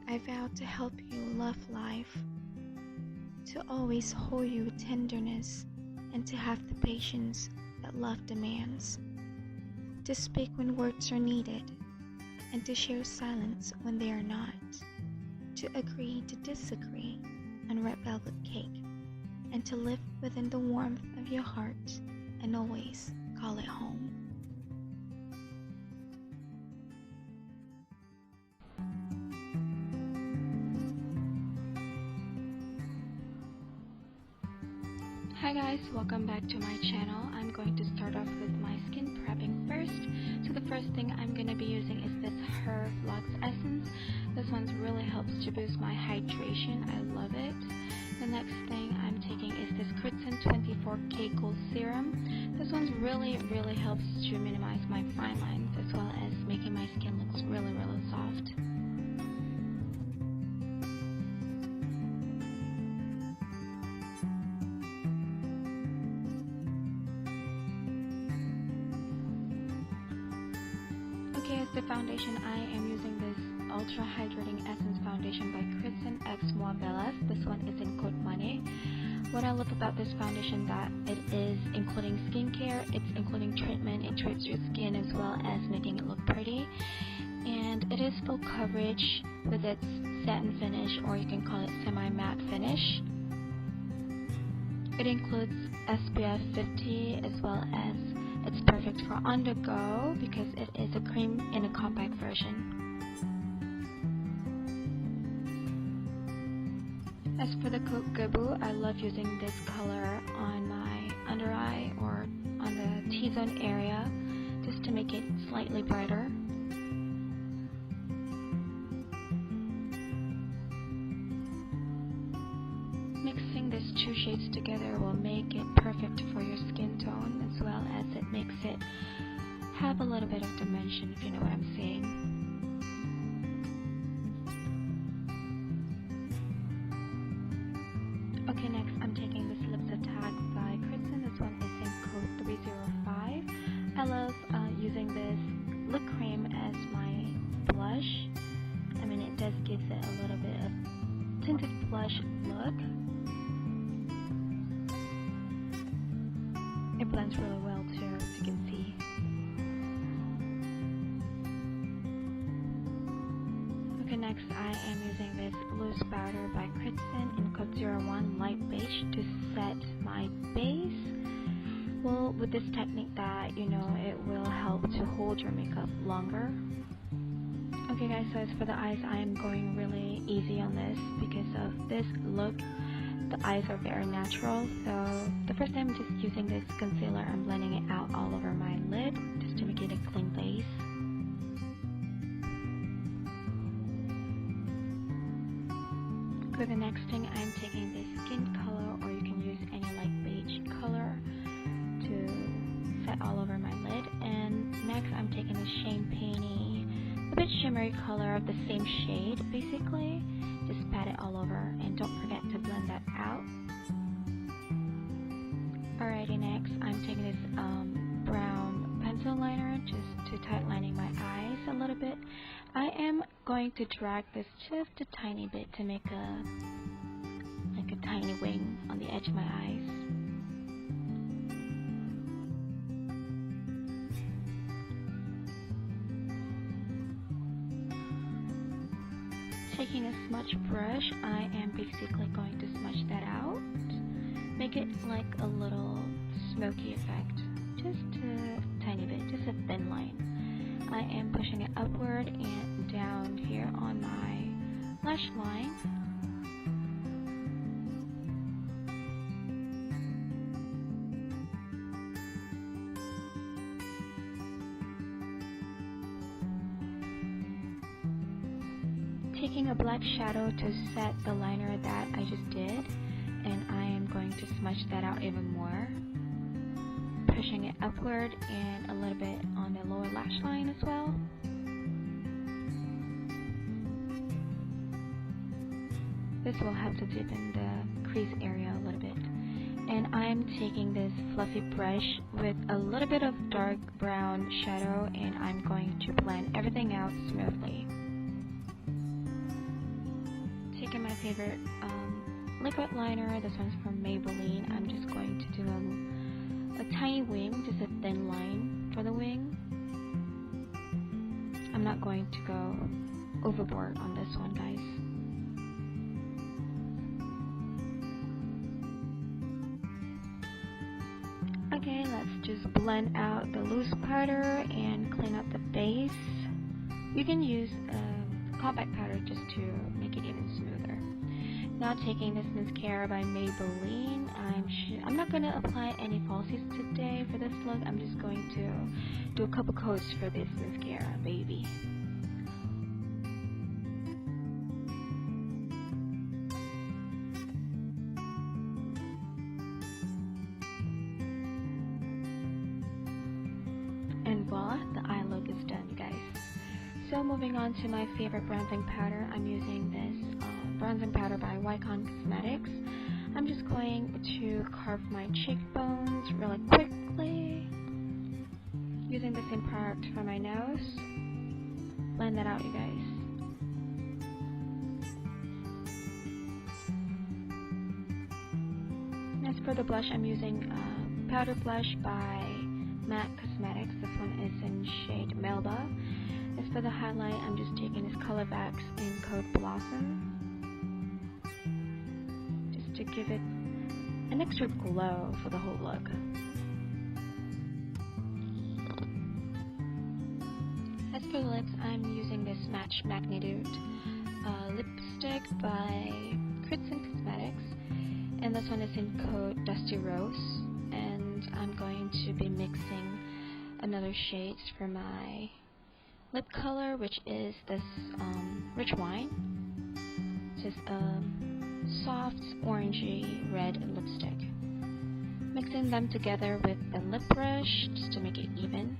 I vow to help you love life, to always hold you with tenderness, and to have the patience that love demands, to speak when words are needed, and to share silence when they are not, to agree to disagree on red velvet cake, and to live within the warmth of your heart and always call it home. Hi guys, welcome back to my channel. I'm going to start off with my skin prepping first. So the first thing I'm going to be using is this Herv Luxe Essence. This one really helps to boost my hydration. I love it. The next thing I'm taking is this Chriszen 24K Gold Serum. This one really helps to minimize my fine lines as well as making my skin look really soft. Okay, as the foundation, I am using this Ultra Hydrating Essence Foundation by Chriszen X Morphe. This one is in Code Money. What I love about this foundation that it is including skincare, it's including treatment, it treats your skin as well as making it look pretty. And it is full coverage with its satin finish, or you can call it semi-matte finish. It includes SPF 50 as well as it's perfect for on the go because it is a cream in a compact version. As for the Kookaboo, I love using this color on my under eye or on the T-zone area just to make it slightly brighter. Mixing these two shades together will make it perfect for your skin tone as well as it makes it have a little bit of dimension, if you know what I'm saying. Okay, next I'm taking this Lips Attack by Chriszen. This one is in code 305. I love using this lip cream as my blush. I mean, it does give it a little bit of tinted blush look. It blends really well too, as you can see. Okay, next I am using this loose powder by Chriszen in code 01 light beige to set my base. Well, with this technique that, you know, it will help to hold your makeup longer. Okay guys, so as for the eyes, I am going really easy on this because of this look. The eyes are very natural, so the first time I'm just using this concealer, I'm blending it out all over my lid just to make it a clean base. For the next thing, I'm taking this skin color, or you can use any like beige color to set all over my lid. And next I'm taking this champagne-y, a bit shimmery color of the same shade basically. Just pat it all over and don't forget to blend that out. Alrighty, next I'm taking this brown pencil liner just to tightlining my eyes a little bit. I am going to drag this just a tiny bit to make a tiny wing on the edge of my eyes. Taking a smudge brush, I am basically going to smudge that out. Make it like a little smoky effect. Just a tiny bit, just a thin line. I am pushing it upward and down here on my lash line. Taking a black shadow to set the liner that I just did, and I am going to smudge that out even more, pushing it upward and a little bit on the lower lash line as well. This will help to deepen the crease area a little bit. And I'm taking this fluffy brush with a little bit of dark brown shadow, and I'm going to blend everything out smoothly. favorite liquid liner. This one's from Maybelline. I'm just going to do a tiny wing, just a thin line for the wing. I'm not going to go overboard on this one, guys. Okay, let's just blend out the loose powder and clean up the base. You can use compact powder just to make it even smoother. Now taking this mascara by Maybelline, I'm not going to apply any falsies today for this look. I'm just going to do a couple coats for this mascara, baby. And voila, the eye look is done, guys. So moving on to my favorite bronzing powder, I'm using this bronzing powder by Wycon Cosmetics. I'm just going to carve my cheekbones really quickly, using the same product for my nose. Blend that out, you guys. As for the blush, I'm using powder blush by MAC Cosmetics. This one is in shade Melba. As for the highlight, I'm just taking this Color Wax in Code Blossom, just to give it an extra glow for the whole look. As for the lips, I'm using this Match Magnitude lipstick by Chriszen Cosmetics, and this one is in code Dusty Rose, and I'm going to be mixing another shades for my lip color, which is this Rich Wine. Just a soft orangey red lipstick. Mixing them together with the lip brush just to make it even.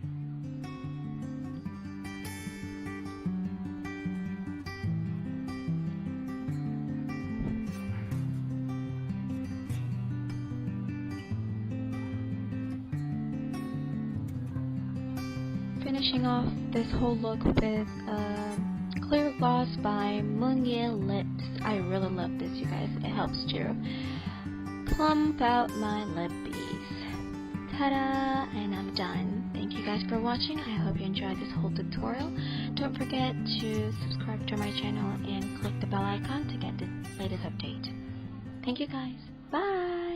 Finishing off this whole look with clear gloss by Moonier Lips. I really love this, you guys. It helps to plump out my lippies. Ta-da! And I'm done. Thank you guys for watching. I hope you enjoyed this whole tutorial. Don't forget to subscribe to my channel and click the bell icon to get the latest update. Thank you guys. Bye!